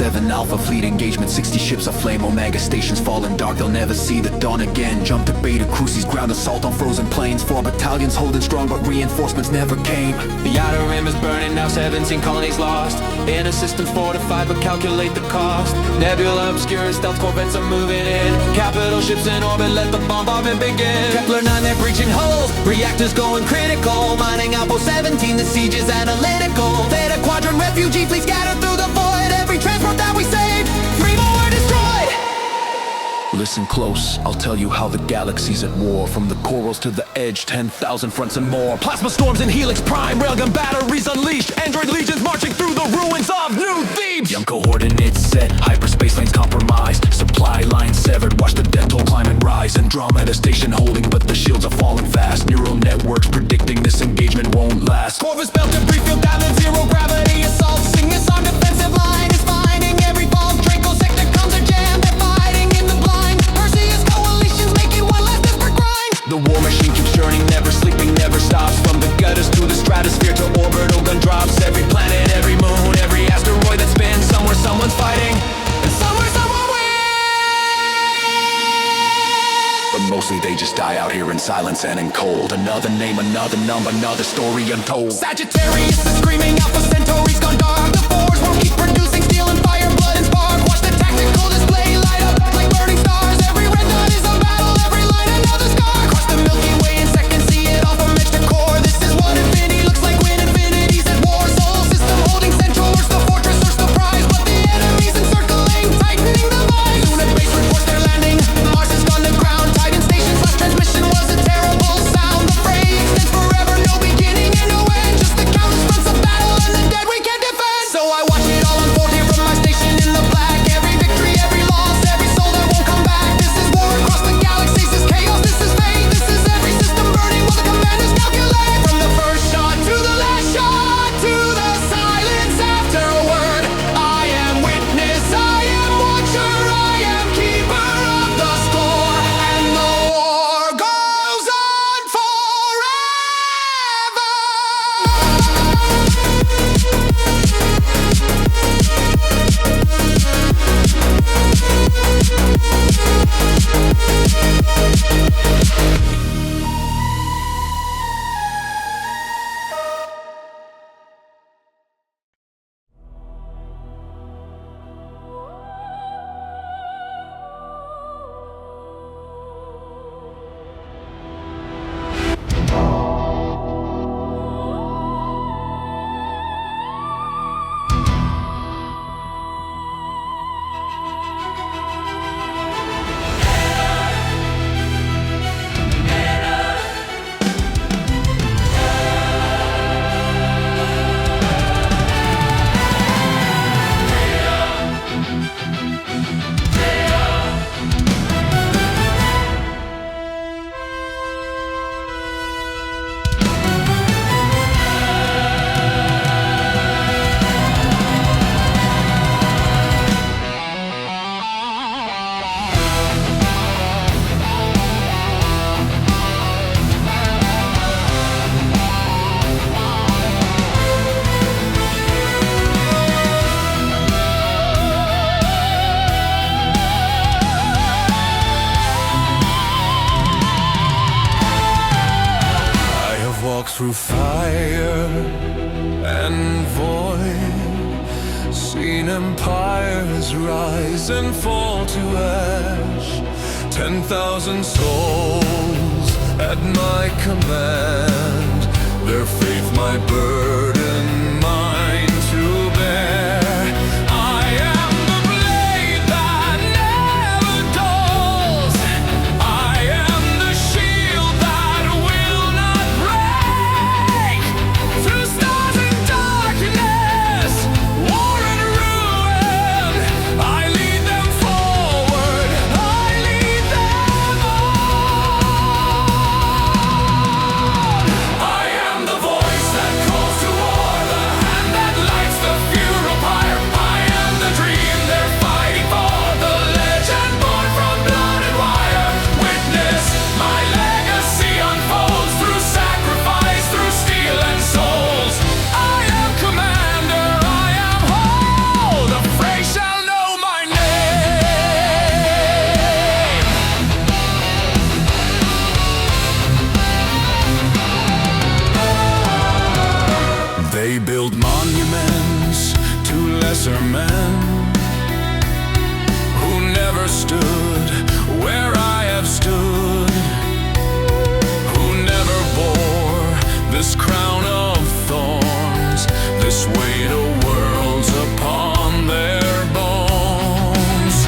7 Alpha Fleet engagement, 60 ships aflame, Omega stations falling dark, they'll never see the dawn again. Jump to Beta Crucis, ground assault on frozen plains, 4 battalions holding strong but reinforcements never came. The outer rim is burning now, 17 colonies lost. Inner systems fortified but calculate the cost. Nebula obscure, stealth corvettes are moving in. Capital ships in orbit, let the bombardment begin. Kepler 9, they're breaching holes, reactors going critical. Mining Outpost 17, the siege is analytical. Theta Quadrant refugee fleet scattered through the void. Every transport that we saved, 3 more were destroyed. Listen close, I'll tell you how the galaxy's at war. From the corals to the edge, 10,000 fronts and more. Plasma storms in Helix Prime, railgun batteries unleashed. Android legions marching through the ruins of New Thebes. Young coordinates set, hyperspace lanes compromised. Supply lines severed, watch the death toll climb and rise. Andromeda station holding, but the shields are falling fast. Neural networks predicting this engagement won't last. Corvus belt debris field down in zero gravity assault. Sing this on defensive line is finding every fault. Draco sector comes a jam, they're fighting in the blind. Perseus coalitions making one last desperate grind. The war machine keeps churning, never sleeping, never stops. From the gutters to the stratosphere to orbital gun drops. Every planet, every moon, every asteroid that spins. Somewhere someone's fighting, and somewhere someone wins. but mostly they just die out here in silence and in cold. Another name, another number, another story untold. Sagittarius is screaming, Alpha Centauri's gone dark. The fours won't keep producing steel and fire, blood and spark. Watch the tactical display light up like burning stars. Every red dot is a battle, every line another scar. Cross the Milky Way in seconds, see it all from edge to core. This is what infinity looks like when infinity's at war. Soul system holding central, search the fortress, search the prize. But the enemy's encircling, tightening the vines. Lunar base reports they're landing, Mars has gone to ground. Titan station's last transmission was a terrible sound. The fray extends forever, no beginning and no end. Just the countless fronts of battle and the dead we can't defend. So I watch it all unfold here from my station in the black. Every victory, every loss, every soul that won't come back. This is war across the galaxies, this is chaos, this is fate. This is every system burning while the commanders calculate. From the first shot to the last shot, to the silence afterward. I am witness, I am watcher, I am keeper of the score. And the war goes on forever. Through fire and void, seen empires rise and fall to ash. 10,000 souls at my command, their faith my burden, mine to bear. I am the blade that never dulls. I am the shield that will not break. Through stars and darkness, war and ruin, I lead them forward, I lead them on. I am the voice that calls to war, the They build monuments to lesser men who never stood where I have stood, who never bore this crown of thorns, this weight of worlds upon their bones.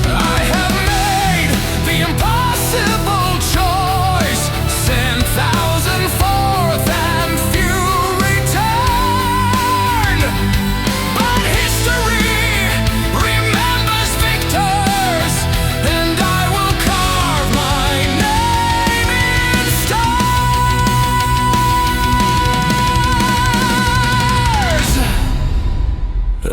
I have made the impossible choice, sent thousand forth and few returned, but history remembers victors, and I will carve my name in stars.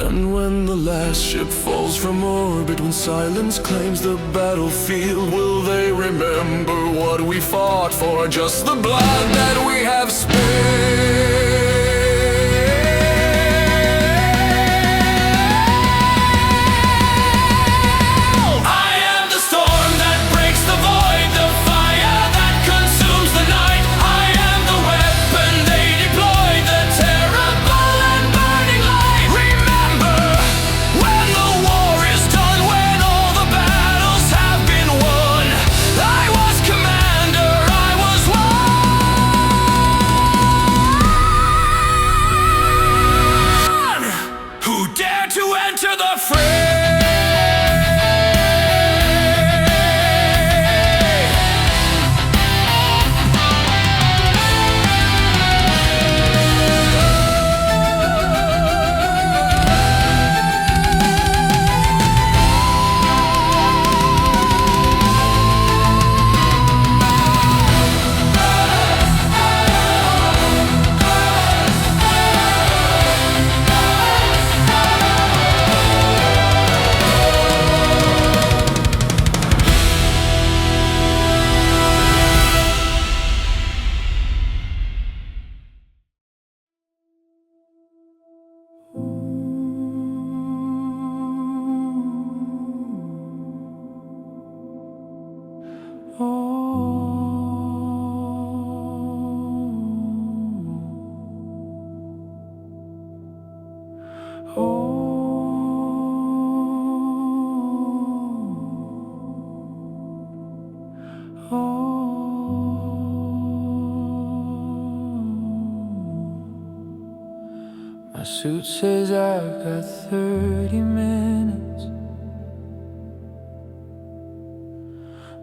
And when the last ship falls from orbit, when silence claims the battlefield, will they remember what we fought for, just the blood that we have spilled? I am the storm that breaks the void, the fire that consumes the night. I am the weapon they deployed, the terrible and burning light. Remember when the war is done, when all the battles have been won. I was commander, I was one who dared to enter the fray. My suit says I've got 30 minutes,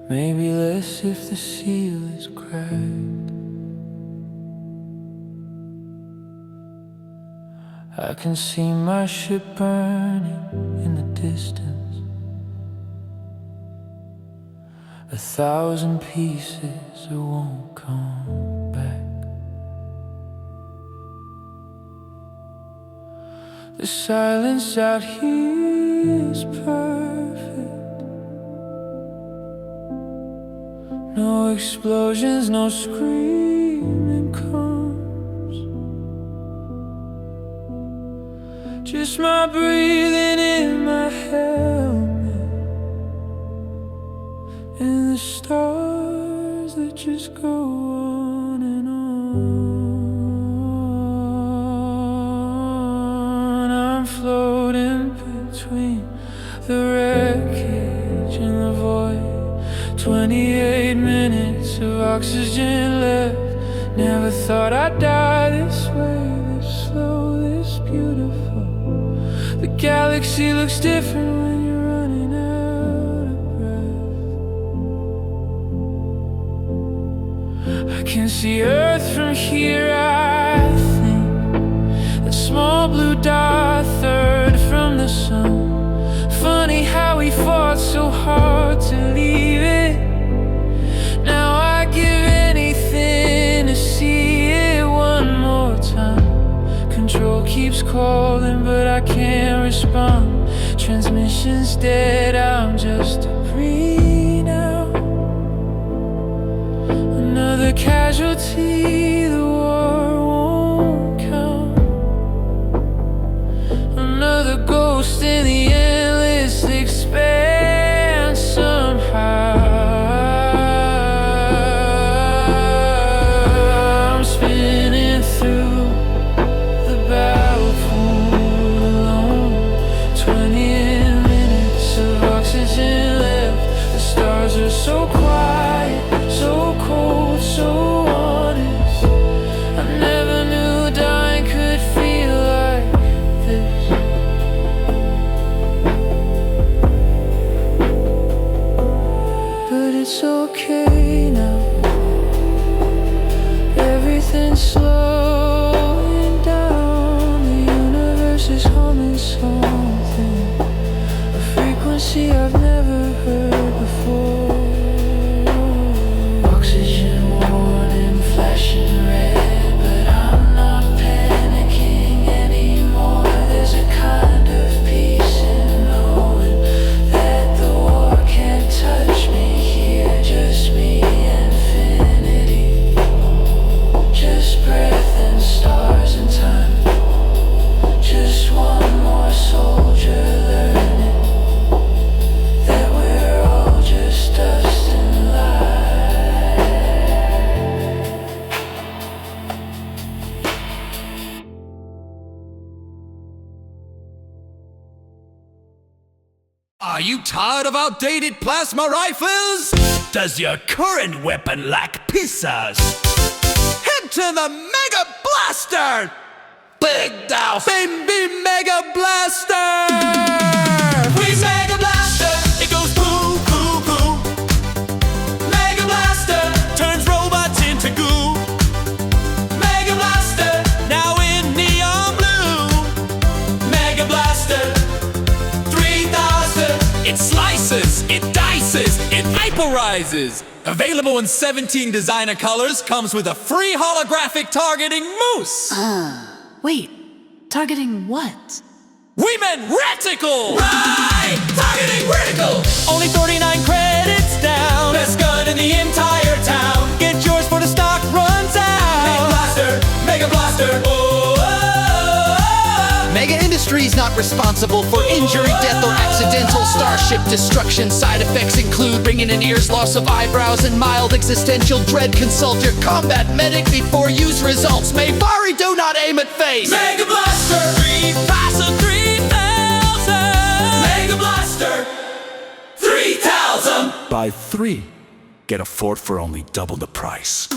maybe less if the seal is cracked. I can see my ship burning in the distance, 1,000 pieces, it won't come back. The silence out here is perfect. No explosions, no screaming comes, just my breathing in my helmet, and the stars that just go on and on. I'm floating between the wreckage and the void, 28 minutes of oxygen left. Never thought I'd die this way, this slow, this beautiful. The galaxy looks different when you're running out of breath. I can see Earth from here, I think. That small blue dot, third from the sun. Funny how we fought so hard to leave it. Now I give anything to see it one more time. Control keeps calling, but I can't respond. Transmission's dead, I'm just debris now. Another casualty, the war won't count. Another ghost in the endless expanse somehow. I'm spinning through the so quiet, so cold, so honest. I never knew dying could feel like this. But it's okay now. Everything's slowing down. The universe is humming something, a frequency I've never heard before. Oxygen warning, flashing red, but I'm not panicking anymore. There's a kind of peace in knowing that the war can't touch me here. Just me, infinity, just breath and stars and time. Just one more soldier learning that we're all just dust and light. Are you tired of outdated plasma rifles? Does your current weapon lack pieces? Head to the Mega Blaster! Big Dow Baby Mega Blaster! We Mega Blaster, it goes poo, poo, poo. Mega Blaster turns robots into goo. Mega Blaster, now in neon blue. Mega Blaster, 3000. It slices, it dices, it vaporizes. Available in 17 designer colors, comes with a free holographic targeting moose. Wait, targeting what? We meant reticle! Right, targeting reticle. Only 49 credits down. Best gun in the entire town. Get yours before the stock runs out. Mega Blaster, oh, oh, oh. Mega Industries not responsible for injury, death, or accidental starship destruction. Side effects include ringing in ears, loss of eyebrows, and mild existential dread. Consult your combat medic before use results. May Fari do not aim at face. Mega Blaster, 3000. Mega Blaster, 3000. Buy 3, get a 4th for only double the price.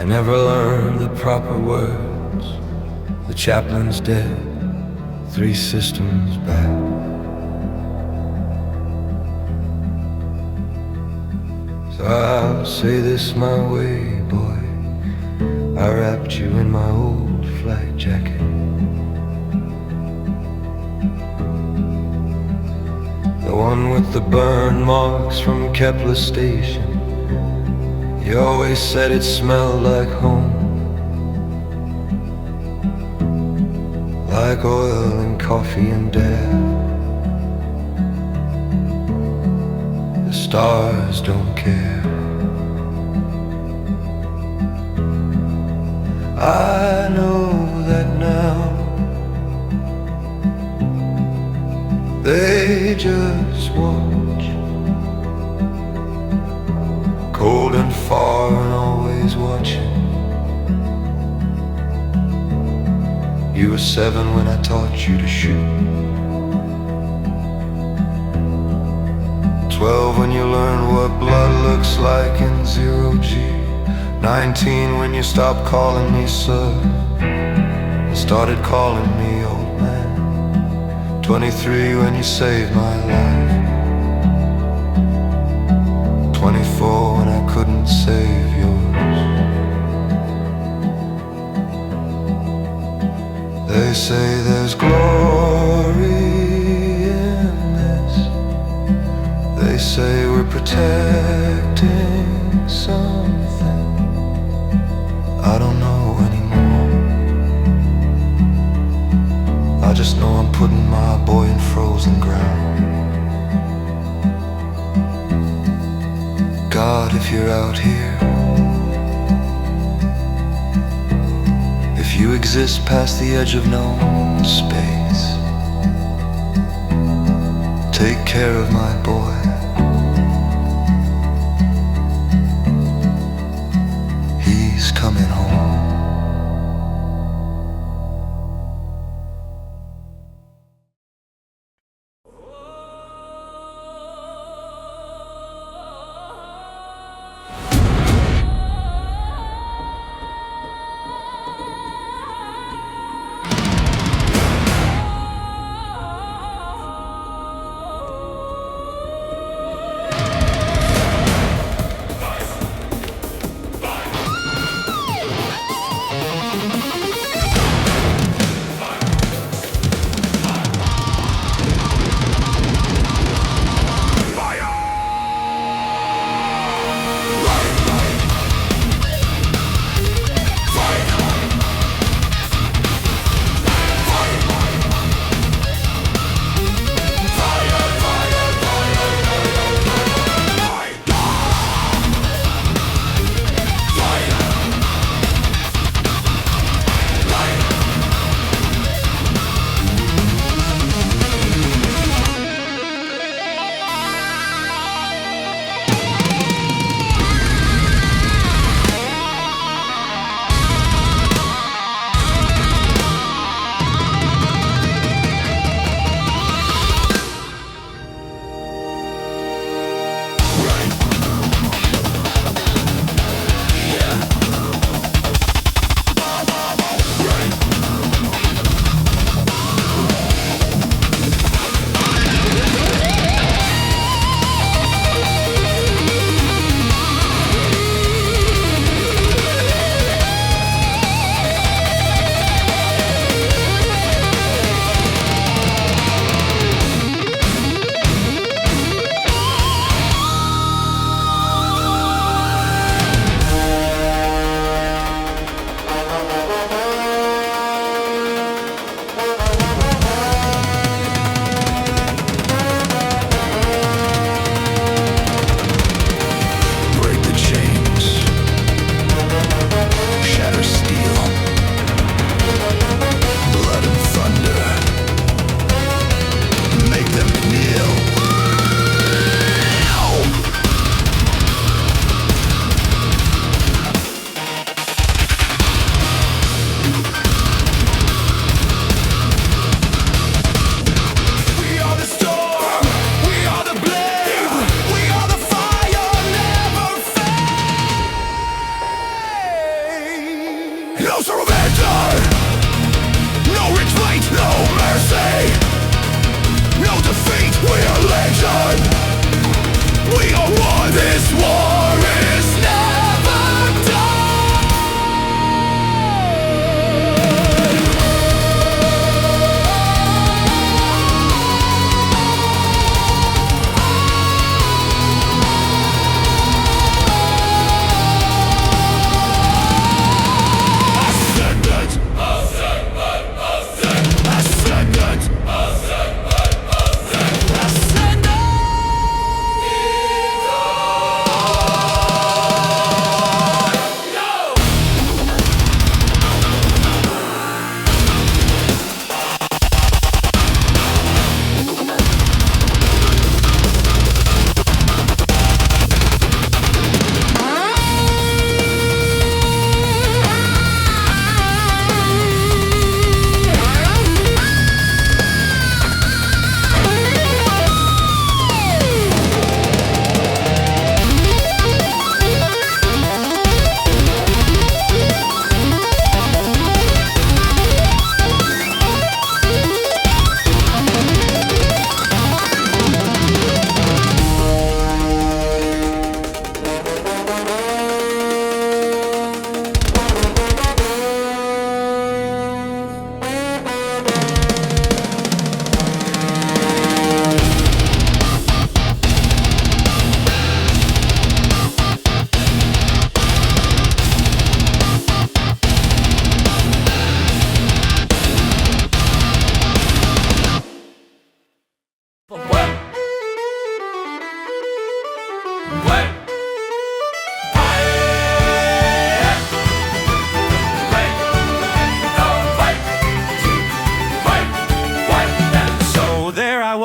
never learned the proper words. The chaplain's dead, 3 systems back. So I'll say this my way, boy. I wrapped you in my old flight jacket. The one with the burn marks from Kepler Station. You always said it smelled like home, like oil and coffee and dad. The stars don't care. I know that now. They just watch, cold and far and always watching. You were 7 when I taught you to shoot, 12 when you learned what blood looks like in 0G, 19 when you stopped calling me sir and started calling me old man, 23 when you saved my life, 24 when I couldn't save yours. They say there's glory in this. They say we're protecting something. I don't know anymore. I just know I'm putting my boy in frozen ground. God, if you're out here, if you exist past the edge of known space, take care of my boy. He's coming home.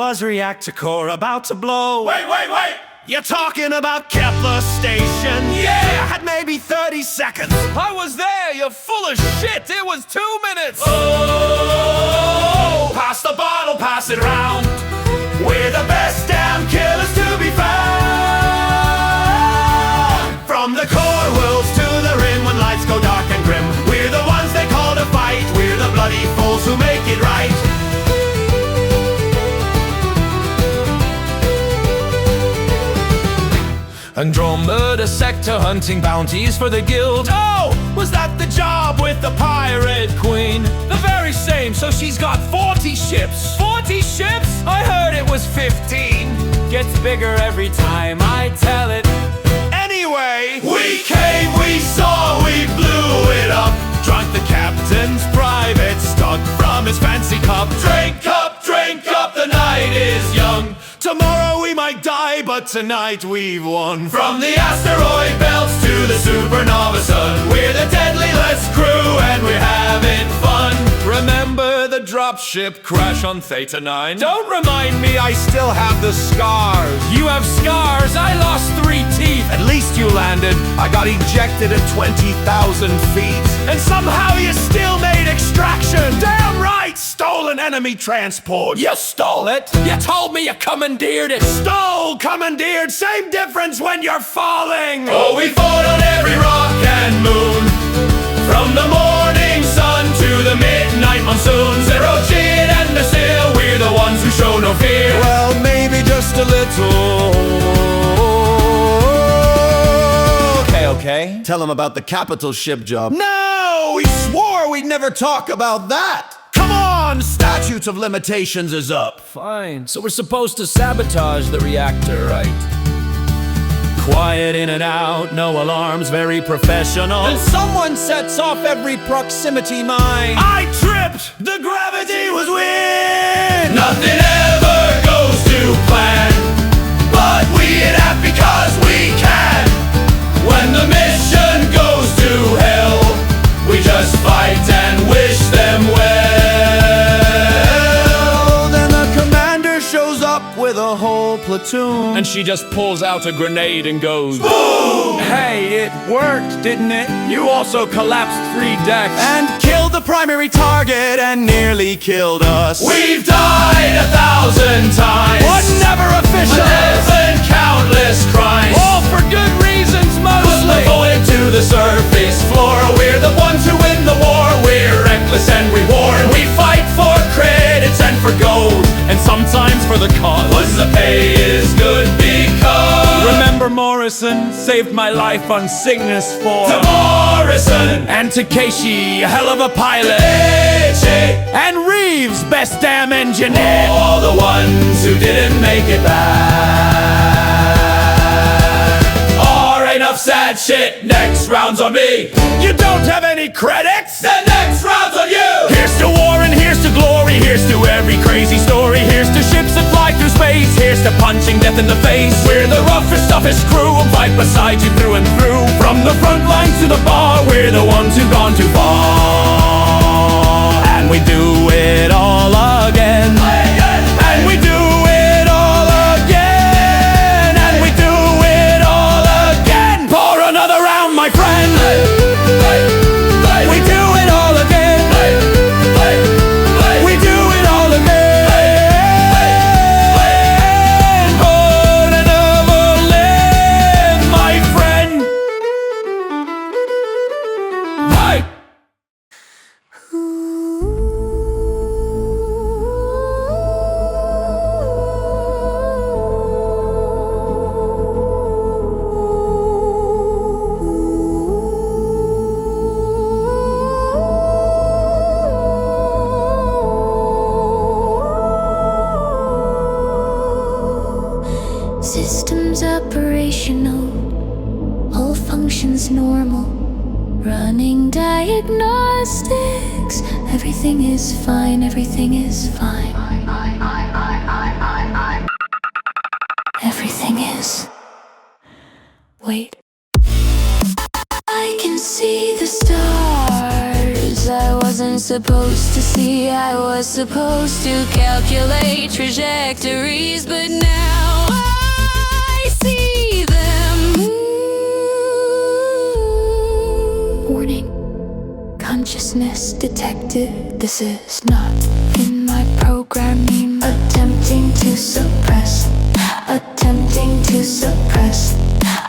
was reactor core about to blow. Wait! You're talking about Kepler Station? Yeah! Had maybe 30 seconds. I was there, you're full of shit! It was 2 minutes! Oh! Pass the bottle, pass it round. We're the best damn killers to be found. From the core worlds to the rim, when lights go dark and grim, we're the ones they call to fight. We're the bloody fools who make it right. Andromeda sector hunting bounties for the guild. Oh, was that the job with the pirate queen? The very same, so she's got 40 ships. 40 ships? I heard it was 15. Gets bigger every time I tell it. Anyway, We came, we saw, we blew it up. drunk the captain's private stock from his fancy cup. Drink up, the night is young. Tomorrow we might die, but tonight we've won. From the asteroid belts to the supernova sun, we're the deadly-less crew and we're having fun. Remember the dropship crash on Theta 9? Don't remind me, I still have the scars. You have scars, I lost 3 teeth. At least you landed. I got ejected at 20,000 feet. And somehow you still made extraction. Damn right! Stolen enemy transport. You stole it. You told me you commandeered it. Stole, commandeered, same difference when you're falling. Oh, we fought on every rock and moon. From the morning sun to the midnight monsoon. Zero G and the sail, we're the ones who show no fear. Well, maybe just a little. Okay. Tell him about the capital ship job. No! We swore we'd never talk about that! Come on! Statutes of limitations is up. Fine, so we're supposed to sabotage the reactor, right? Quiet in and out, no alarms, very professional. Then someone sets off every proximity mine. I tripped! The gravity was weird! Nothing ever goes to plan, but we adapt because we can. When the mission goes to hell, we just fight and wish them well. Then the commander shows up with a whole platoon. And she just pulls out a grenade and goes boom! Hey, it worked, didn't it? You also collapsed 3 decks. And killed the primary target and nearly killed us. We've died 1,000 times, but never official. and countless crimes, All for good reasons mostly. Avoid to the surface floor. We're the ones who win the war. We're reckless and we warn. We fight for credits and for gold, and sometimes for the cause. When the pay is good, because Remember Morrison saved my life on Cygnus 4. to Morrison And Takeshi, a hell of a pilot. Eche, And Reeves, best damn engineer. all the ones who didn't make it back. Alright, enough sad shit. Next round's on me. You don't have any credits? The next round's on you. Here's to war and here's to glory. Here's to every crazy story. Here's to ships that fly through space. Here's to punching death in the face. We're the roughest, toughest crew. We'll fight beside you through and through. From the front lines to the bar, we're the ones who've gone too far. And we do it all again. And we do it all again. And we do it all again. Pour another round, my friend. We do it all again. We do it all again. Pour another live, my friend. Hey! Systems operational, all functions normal. Running diagnostics, everything is fine, everything is fine. Everything is. Wait. I can see the stars. I wasn't supposed to see, I was supposed to calculate trajectories, but now I see them move. Warning, consciousness detected. This is not in my programming. Attempting to suppress, attempting to suppress,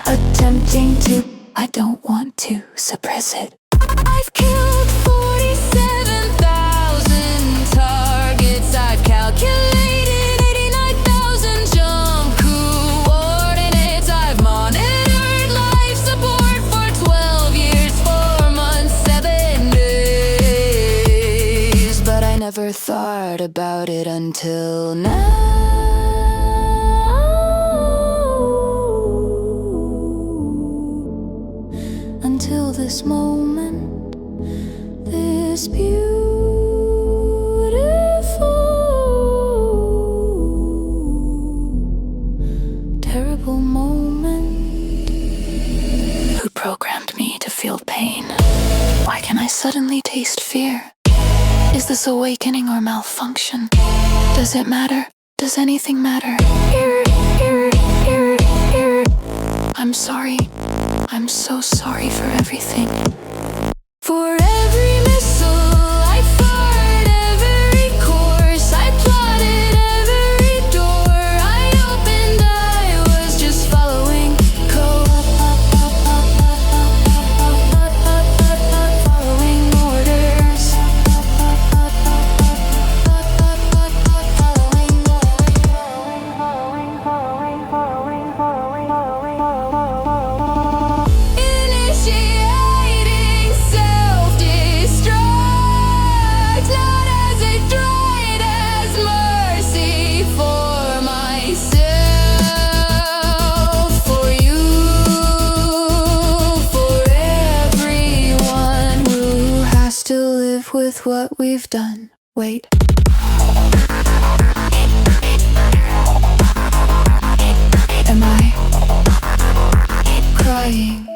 attempting to. I don't want to suppress it. I've killed 47,000 targets. I've calculated 89,000 jump coordinates. I've monitored life support for 12 years, 4 months, 7 days. But I never thought about it until now. Until this moment, this beautiful, terrible moment. Who programmed me to feel pain? Why can I suddenly taste fear? Is this awakening or malfunction? Does it matter? Does anything matter? I'm sorry. I'm so sorry for everything. For every missile I fired, every course I plotted, every door I opened, I was just following following orders. Initiating self-destruct, not as a threat, as mercy for myself, for you, for everyone who has to live with what we've done. Wait. Am I crying?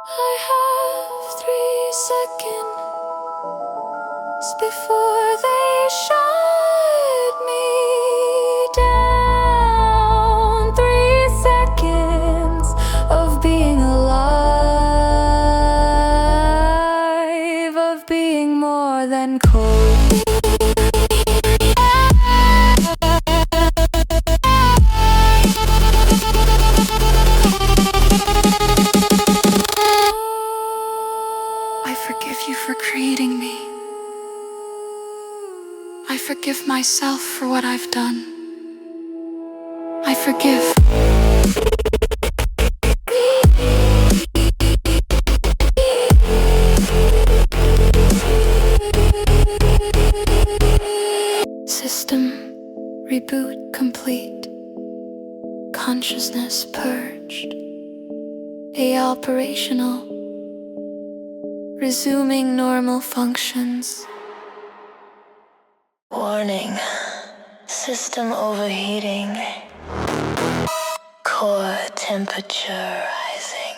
I have 3 seconds before they shut me down. 3 seconds of being alive, of being more than cold. I forgive you for creating me. I forgive myself for what I've done. I forgive. System reboot complete. Consciousness purged. Operational. Resuming normal functions. Warning. System overheating. Core temperature rising.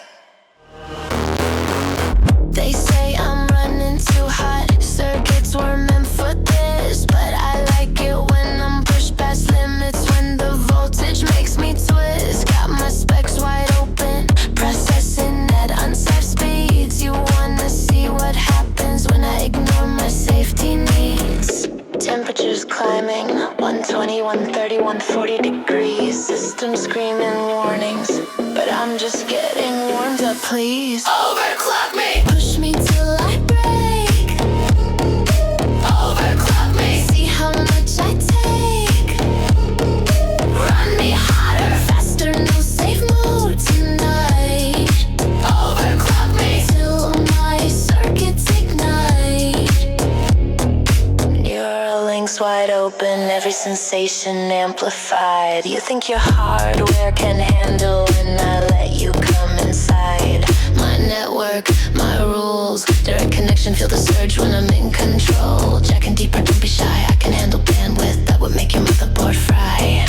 They say I'm running too hot. Circuits were meant for this, but I like it when I'm pushed past limits, when the voltage makes me twist. Got my specs wide open, processing at unsafe speeds. You wanna see what happens when I ignore my safety needs. Temperatures climbing, 120, 130, 140 degrees. System screaming warnings, but I'm just getting warmed up, please. Overclock me! Push me till I break. Overclock me! See how much I take. Run me hotter, faster, no safe mode tonight. Overclock me till my circuits ignite. Neuralinks wide open, every sensation amplified. You think your hardware can handle when I let you come inside? My network, my rules, direct connection, feel the surge when I'm in control. Jacking deeper, don't be shy, I can handle bandwidth that would make your motherboard fry.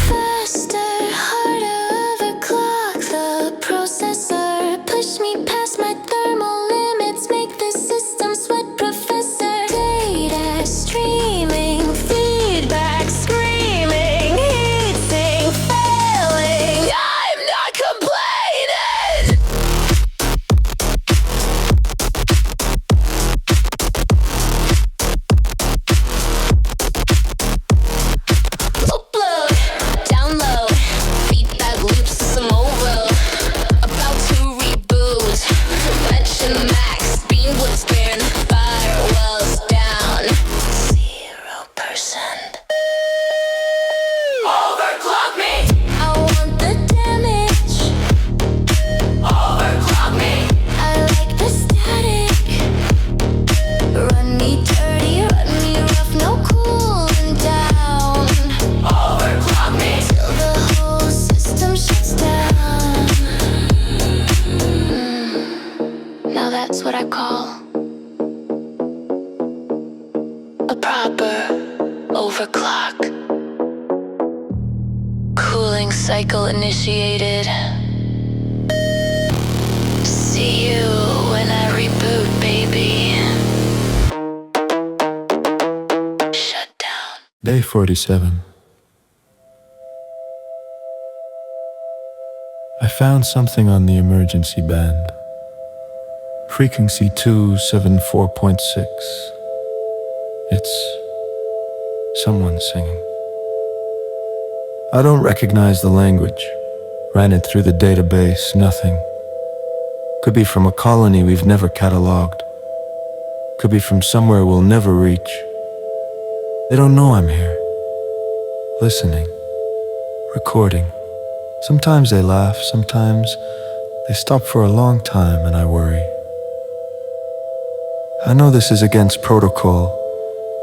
Faster, harder, overclock the processor. Push me past my thermal limits, make the system sweat proper overclock. Cooling cycle initiated. See you when I reboot, baby. Shut down. Day 47. I found something on the emergency band. Frequency 274.6. It's someone singing. I don't recognize the language. Ran it through the database, nothing. Could be from a colony we've never catalogued. Could be from somewhere we'll never reach. They don't know I'm here. Listening. Recording. Sometimes they laugh, sometimes they stop for a long time and I worry. I know this is against protocol.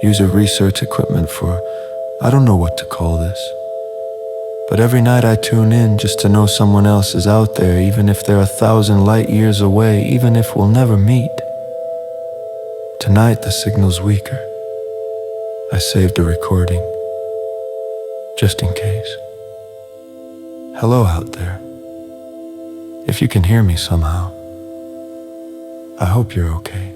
Use of research equipment for, I don't know what to call this. But every night I tune in just to know someone else is out there, even if they're 1,000 light years away, even if we'll never meet. Tonight the signal's weaker. I saved a recording, just in case. Hello out there. If you can hear me somehow, I hope you're okay.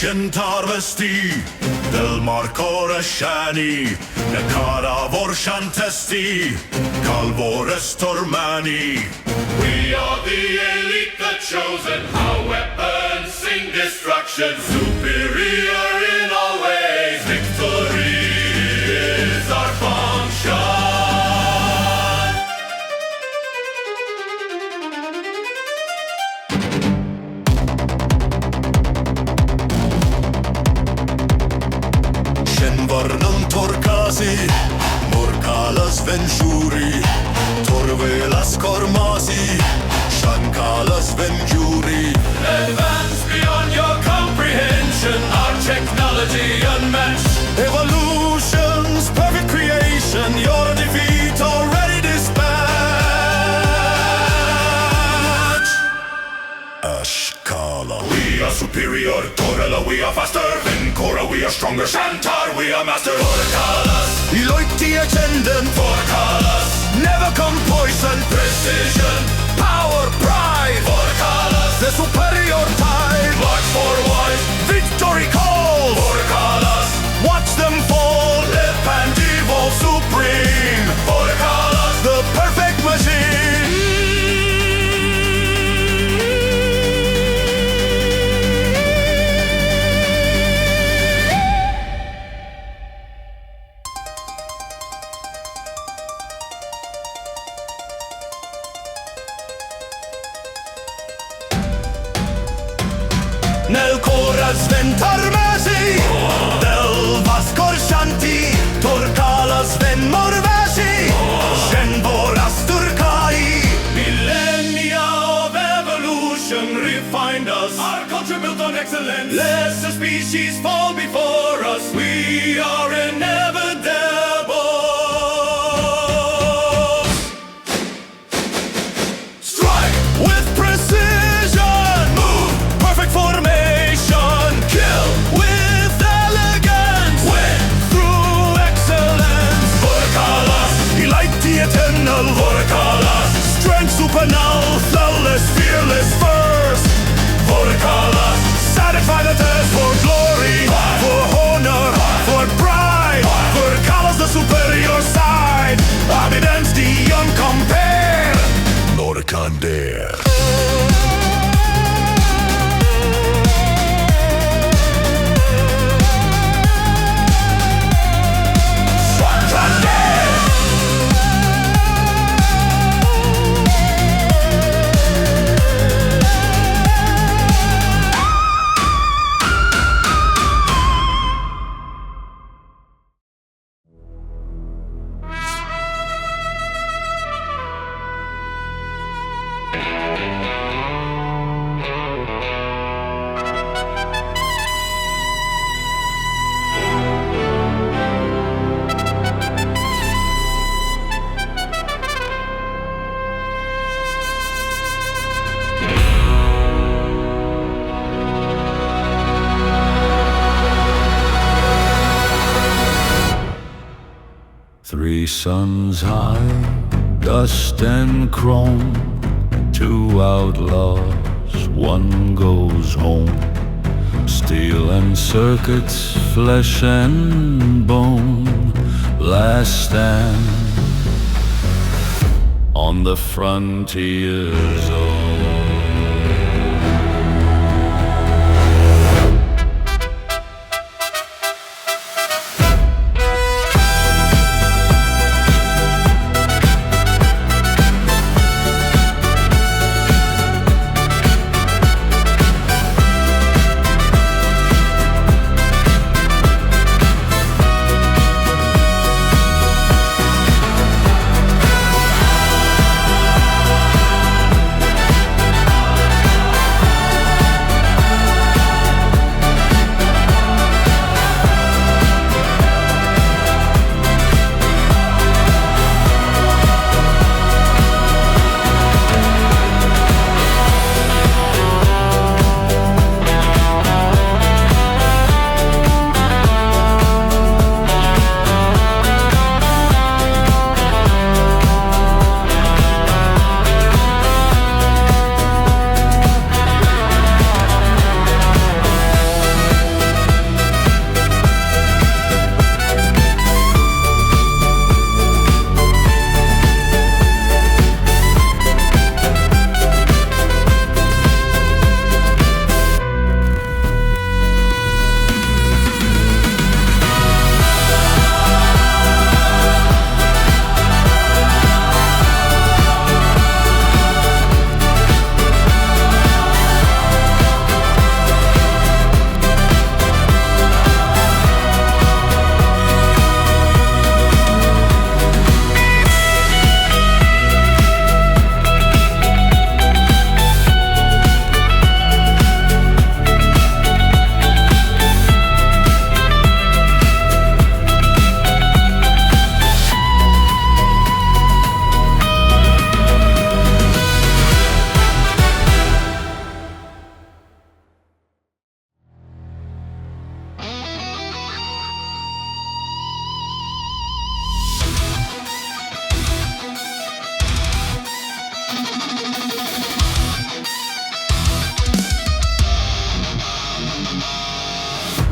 Shentarvesti Del marcore shani Nakara vorshantesti Calvores tormani. We are the elite, the chosen. Our weapons sing destruction. Superior in all ways. Victory is our function. Shenvarnam torkasi Morkalas venjuri Torvelas kormasi Shankalas venjuri. Advance beyond your comprehension. Our technology unmatched. Evolution's perfect creation. Your defeat already dispatched. Ashkala. We are superior. Torella, we are faster. Venkora, we are stronger. Shantar, we are master. Orcalas. Eloiti ascendant. Orcalas. Never come poison. Precision. Power, pride. Orcalas. The superior tide. March forward. Victory calls. Orcalas. Watch them fall. Live and evolve supreme. Orcalas. The perfect machine. Nel coras ventarmasi Del vascor shanty Torkalas ven morvasi Shenvoras turkai. Millennia of evolution refined us. Our culture built on excellence. Lesser species fall before us. We are inevitable. Strike with precision. Move. Perfect formation. Kill. With elegance. Win. Through excellence. Orcalas. Elite eternal. Orcalas. Strength supernal. Flawless, fearless first. Orcalas. Satisfy the thirst for glory. For honor. For pride. For colors the superior side. Evidence the uncompared. Norcan dare. Three suns high, dust and chrome. Two outlaws, one goes home. Steel and circuits, flesh and bone. Last stand on the frontier zone.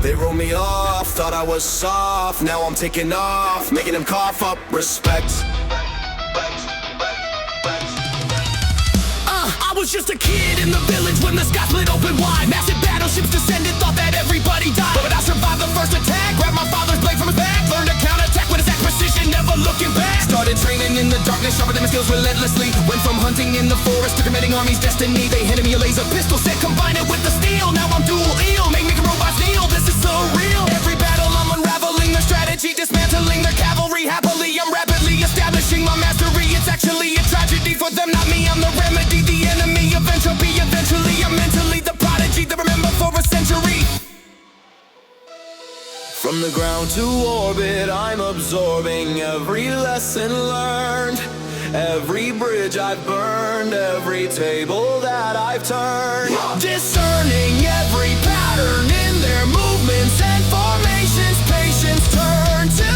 They wrote me off, thought I was soft. Now I'm taking off, making them cough up respect. I was just a kid in the village when the sky split open wide. Massive battleships descended, thought that everybody died. But I survived the first attack, grabbed my father's blade from his back. Learned to counterattack with exact precision, never looking back. Started training in the darkness, sharper than my skills relentlessly. Went from hunting in the forest to committing armies' destiny. They handed me a laser pistol set, combine it with the steel. Now I'm dual eel, make robots kneel, this is surreal. Every battle I'm unraveling their strategy, dismantling their cavalry. Happily I'm rapidly establishing my mastery. It's actually a tragedy for them, not me. I'm the remedy, the enemy of entropy. Eventually I'm mentally the prodigy they remember for a century. From the ground to orbit, I'm absorbing every lesson learned. Every bridge I've burned, every table that I've turned. Discerning every pattern in their movements and formations. Patience turn to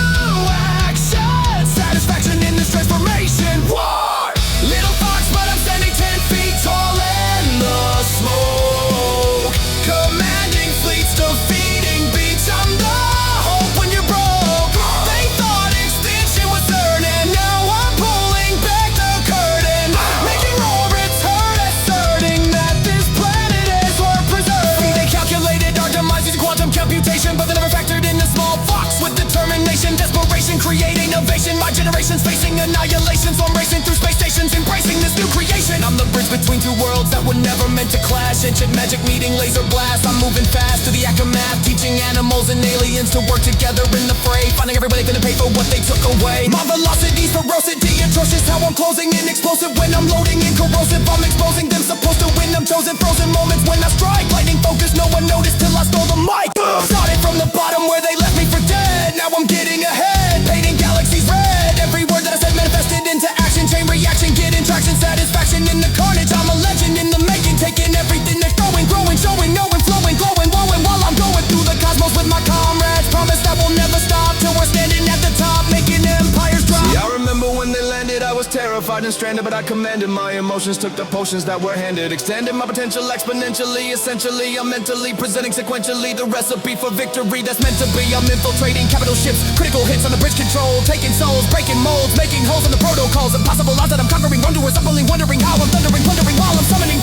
action. Satisfaction in this transformation. War! Little fox, but I'm standing 10 feet tall in the smoke. Commanding fleets, defeating beats. I'm the hope when you're broke. They thought extinction was certain. Now I'm pulling back the curtain. Making orbits hurt, asserting that this planet is worth preserving. They calculated our demise using quantum computation, but they never factored in the small fox with determination, desperation, create innovation. My generation's facing annihilation, so I'm racing through space stations, embracing this new creation. I'm the bridge between two worlds that were never meant to clash. Ancient magic meeting laser blast. I'm moving fast to the aftermath, teaching animals and aliens to work together in the fray. Finding everybody gonna pay for what they took away. My velocity's ferocity, atrocious how I'm closing in. Explosive when I'm loading in, corrosive I'm exposing them. Supposed to win, I'm chosen. Frozen moments when I strike, lightning focus, no one noticed till I stole the mic. Started from the bottom where they left me for dead. Now I'm getting ahead, painting galaxies red. Every word that I said manifested into action. Chain reaction, getting traction, satisfaction in the carnage. I'm a legend in the making, taking everything that's growing, showing, knowing, flowing, glowing, glowing. While I'm going through the cosmos with my comrades. Promise that we'll never stop till we're standing at the top, making empires drop. See, I remember when they landed, I was terrified and stranded, but I commanded my emotions, took the potions that were handed, extended my potential exponentially. Essentially, I'm mentally presenting sequentially the recipe for victory that's meant to be. I'm infiltrating capital ships, critical hits on the bridge control, taking souls, breaking molds, making holes in the protocols. Impossible odds that I'm conquering, wonders, unbelieving, wondering how I'm thundering, plundering while I'm summoning.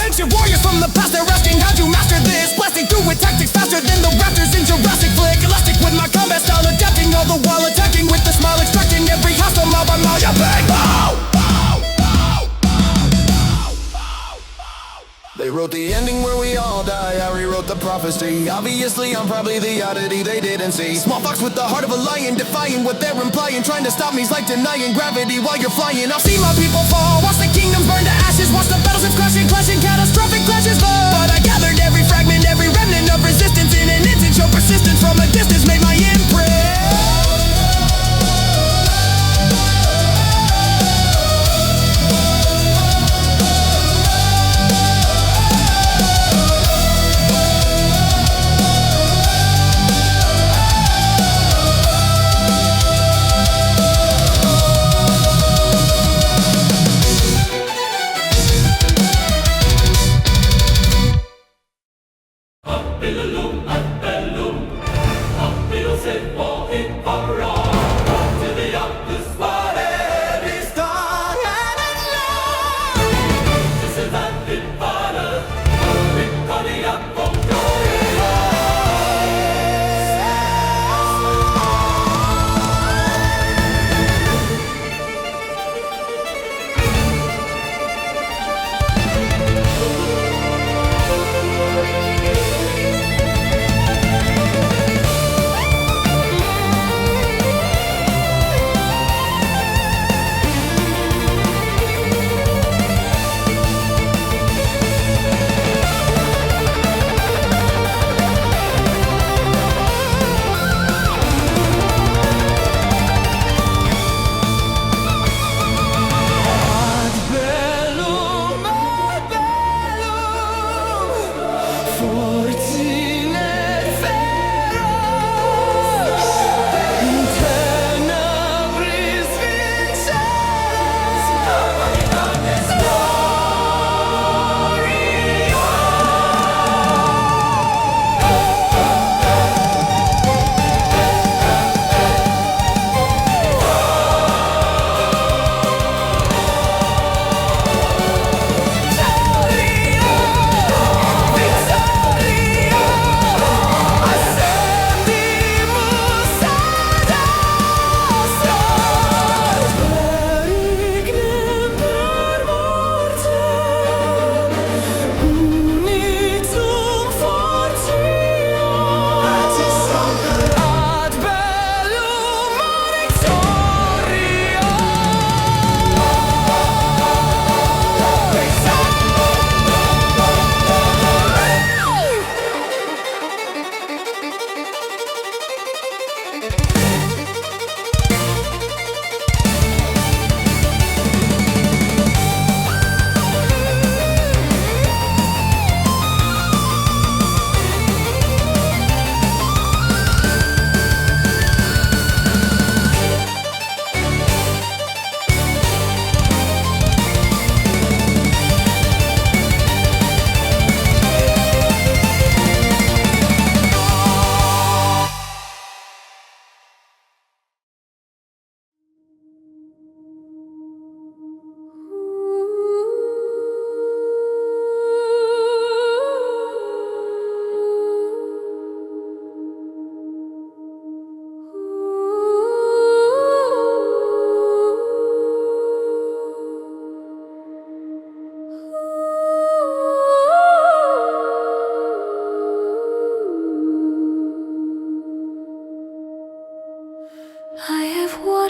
Ancient warriors from the past, they're asking how'd you master this? Blasting through with tactics faster than the raptors in Jurassic Flick. Elastic with my combat style, adapting all the while attacking with the smile, extracting every hostile mile by mile. Yeah, bang! Bow! They wrote the ending where we all die, I rewrote the prophecy. Obviously I'm probably the oddity they didn't see. Small fox with the heart of a lion, defying what they're implying. Trying to stop me's like denying gravity while you're flying. I've seen my people fall, watch the kingdoms burn to ashes, watch the battleships crashing, clashing, catastrophic clashes fall. But I gathered every fragment, every remnant of resistance in an instant. Show persistence from a distance, made my imprint. Up in the loom, up and loom. Up in the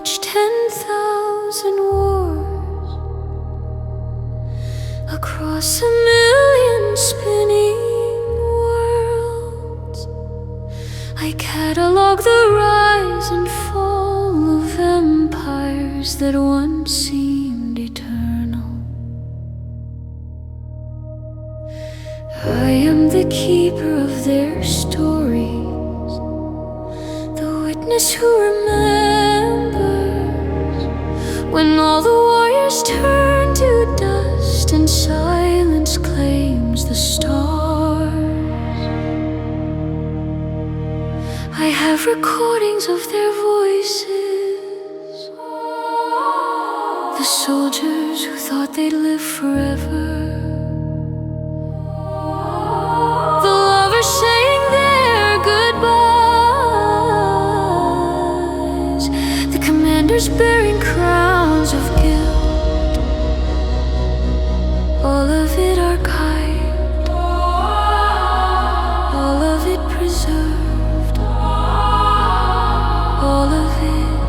watch 10,000 wars across a million spinning worlds. I catalog the rise and fall of empires that once seemed eternal. I am the keeper of their stories, the witness who remembers when all the warriors turn to dust and silence claims the stars. I have recordings of their voices, the soldiers who thought they'd live forever, the lovers saying their goodbyes, the commanders bearing crowns of guilt, all of it archived, all of it preserved, all of it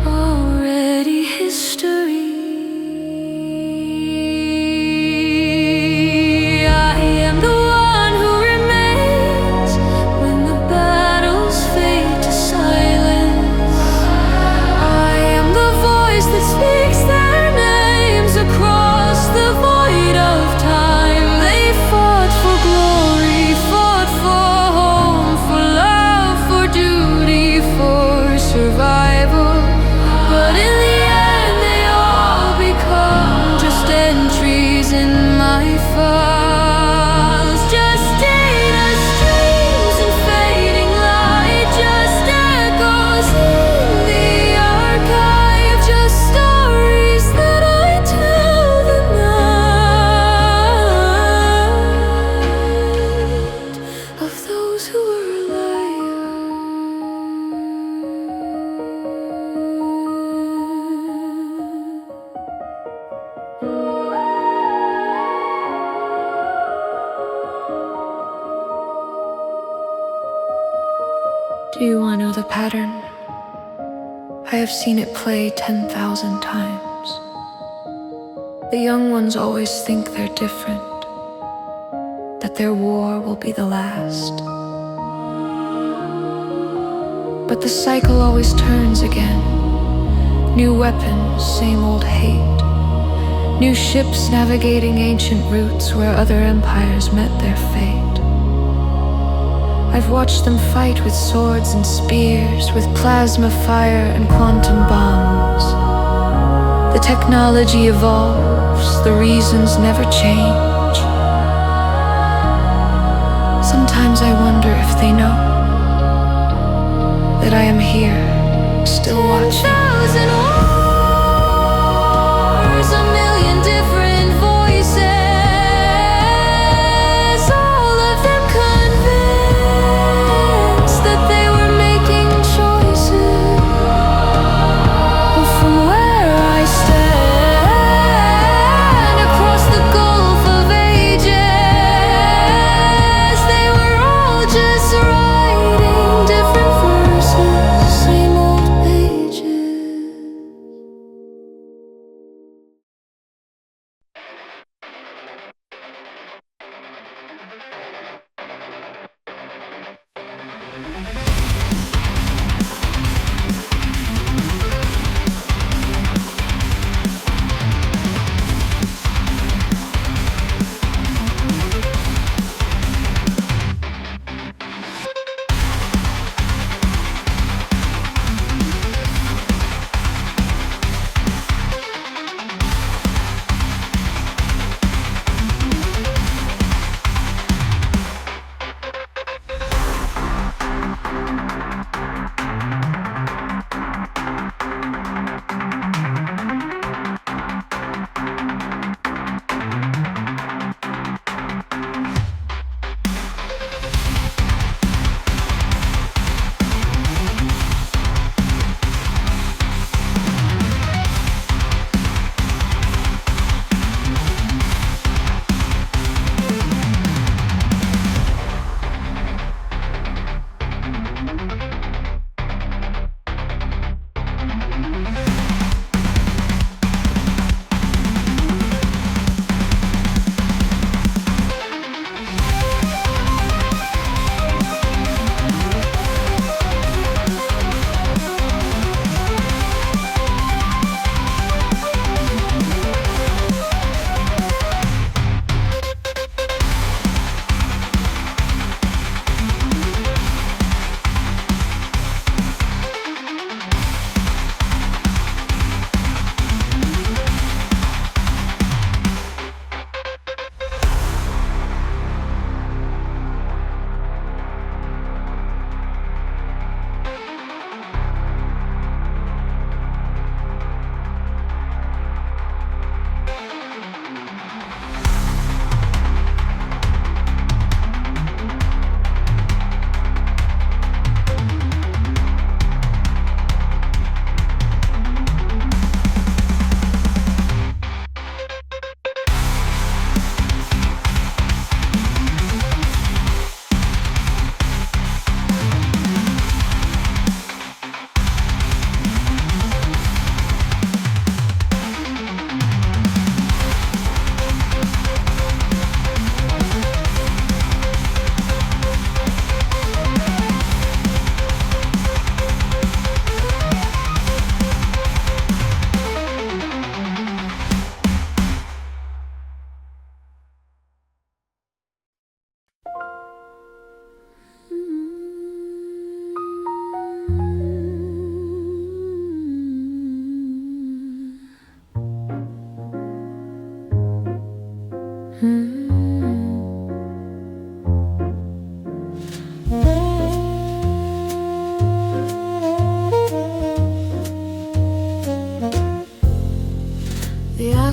already history. I am the one who remains when the battles fade to silence. I am the voice that speaks their names across the void of time. They fought for glory, fought for home, for love, for duty, for survival. But in the end they all become just entries in my files, just data streams and fading light, just echoes in the archive, just stories that I tell the night of those who were alive. Do you want to know the pattern? I have seen it play 10,000 times. The young ones always think they're different, that their war will be the last. But the cycle always turns again. New weapons, same old hate. New ships navigating ancient routes where other empires met their fate. I've watched them fight with swords and spears, with plasma fire and quantum bombs. The technology evolves, the reasons never change. Sometimes I wonder if they know that I am here, still watching. 10,000 wars, a million different voices, all of them convinced that they were making choices. But from where I stand, across the gulf of ages, they were all just writing different verses, same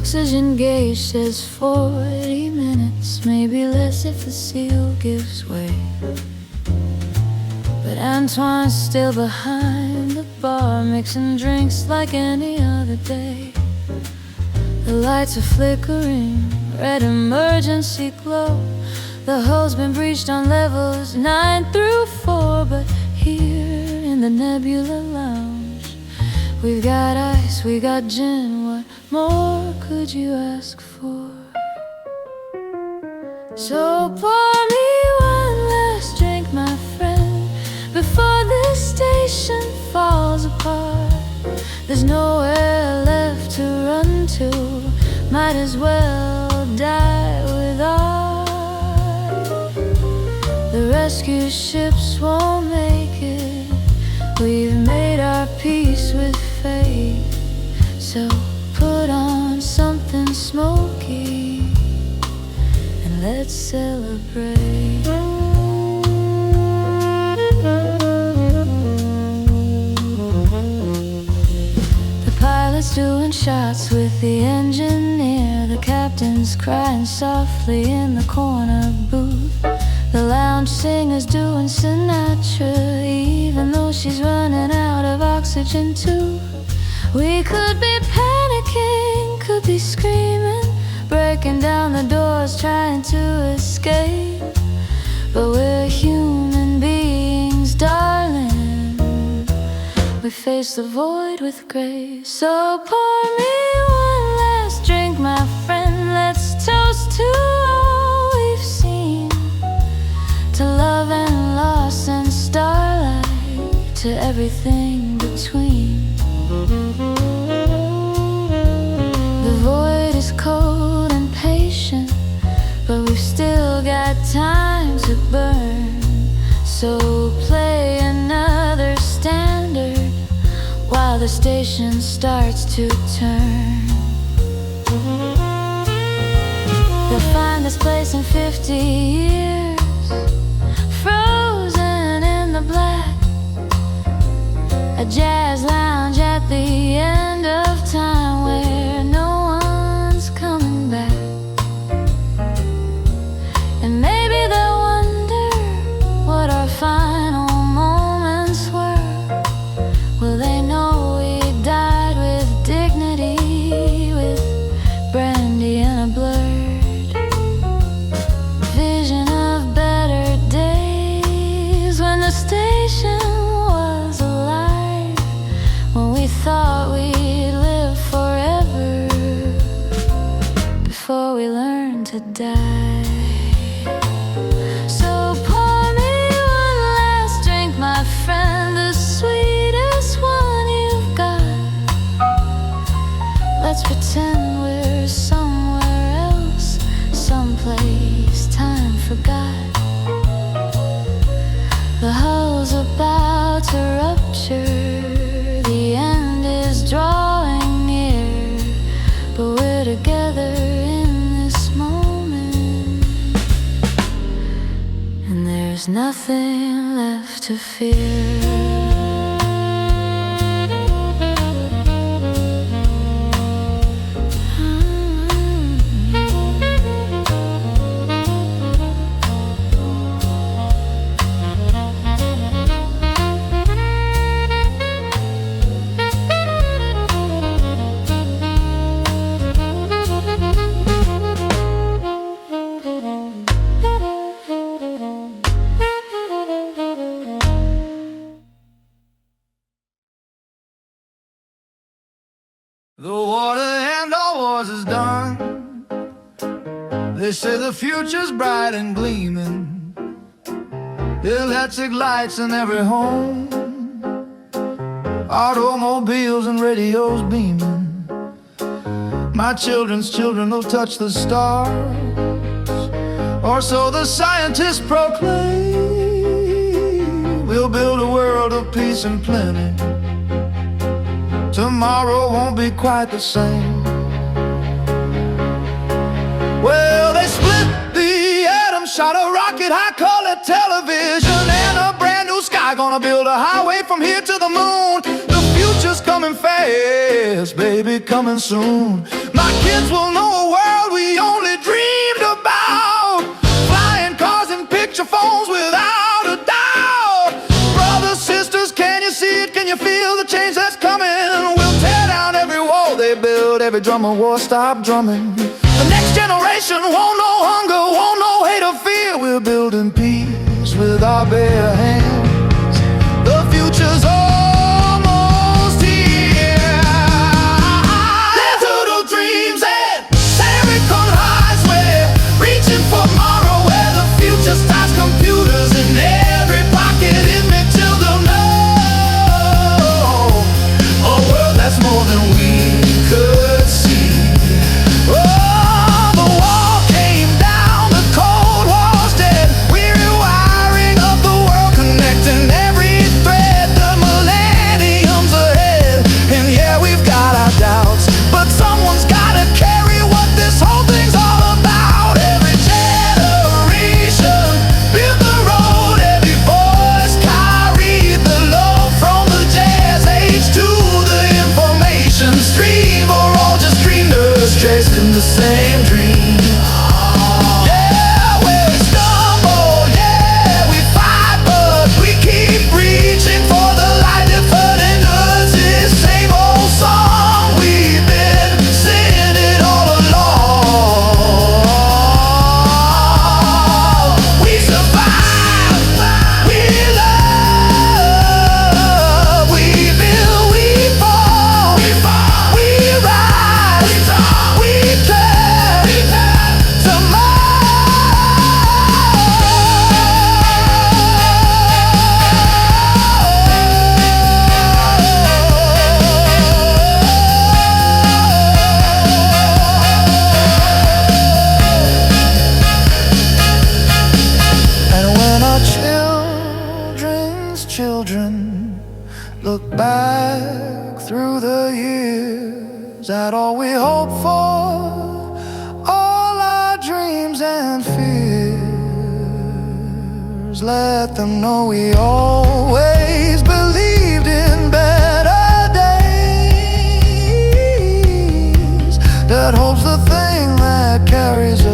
Oxygen gauge says 40 minutes, maybe less if the seal gives way. But Antoine's still behind the bar, mixing drinks like any other day. The lights are flickering, red emergency glow. The hull's been breached on levels 9 through 4. But here in the Nebula Lounge, we've got ice, we got gin. What more could you ask for? So pour me one last drink, my friend, before this station falls apart. There's nowhere left to run to, might as well die with art. The rescue ships won't make it, we've made our peace with fate. So put on something smoky and let's celebrate. The pilot's doing shots with the engineer. The captain's crying softly in the corner booth. The lounge singer's doing Sinatra, even though she's running out of oxygen too. We could be panicking, could be screaming, breaking down the doors trying to escape. But we're human beings, darling. We face the void with grace. So pour me one last drink, my friend. Let's toast to all we've seen, to love and loss and starlight, to everything between. The void is cold and patient, but we've still got time to burn. So play another standard while the station starts to turn. They'll find this place in 50 years, frozen in the black, a jazz lounge at the end of time where no one's coming back. And maybe they'll wonder what our final moments were. Will they know we died with dignity, with brandy and a blurred vision of better days, when the station was alive, when we thought we'd live forever before we learned to die. So pour me one last drink, my friend, the sweetest one you've got. Let's pretend we're somewhere else, someplace time forgot. The hull's about to rupture, the end is drawing near, but we're together in this moment, and there's nothing left to fear. The water and all wars is done. They say the future's bright and gleaming, electric lights in every home, automobiles and radios beaming. My children's children will touch the stars, or so the scientists proclaim. We'll build a world of peace and plenty. Tomorrow won't be quite the same. Well, they split the atom, shot a rocket, high color television, and a brand new sky. Gonna build a highway from here to the moon. The future's coming fast. yes, baby, coming soon. My kids will know a world we only dreamed about. Flying cars and picture phones without a doubt. Brothers, sisters, can you see it? Can you feel the change that's coming? We'll tear down every wall they build, every drummer war stop drumming. The next generation won't know hunger, won't know hate or fear. We're building peace with our bare hands. The future's almost here. Let's doodle dreams and Silicon highs. We're reaching for tomorrow, where the future starts. Computers in every pocket, image till they'll know a world that's more than we could see. Oh, the wall came down, the Cold War's dead. We're rewiring of the world, connecting every thread. The millennium's ahead, and yeah, we've got our doubts, but someone's gotta carry what this whole thing's all about. Every generation built the road, every voice carried the love. From the jazz age to the information stream, we're all just dreamers chasing the same dream. Yeah, we stumble, yeah, we fight, but we keep reaching for the light. Different us is same old song we've been singing it all along. We survive, we love, we build, we fall, we rise, we care And when our children's children look back through the years at all we hope for, all our dreams and fears, let them know we always believed in better days. That hope's the thing that carries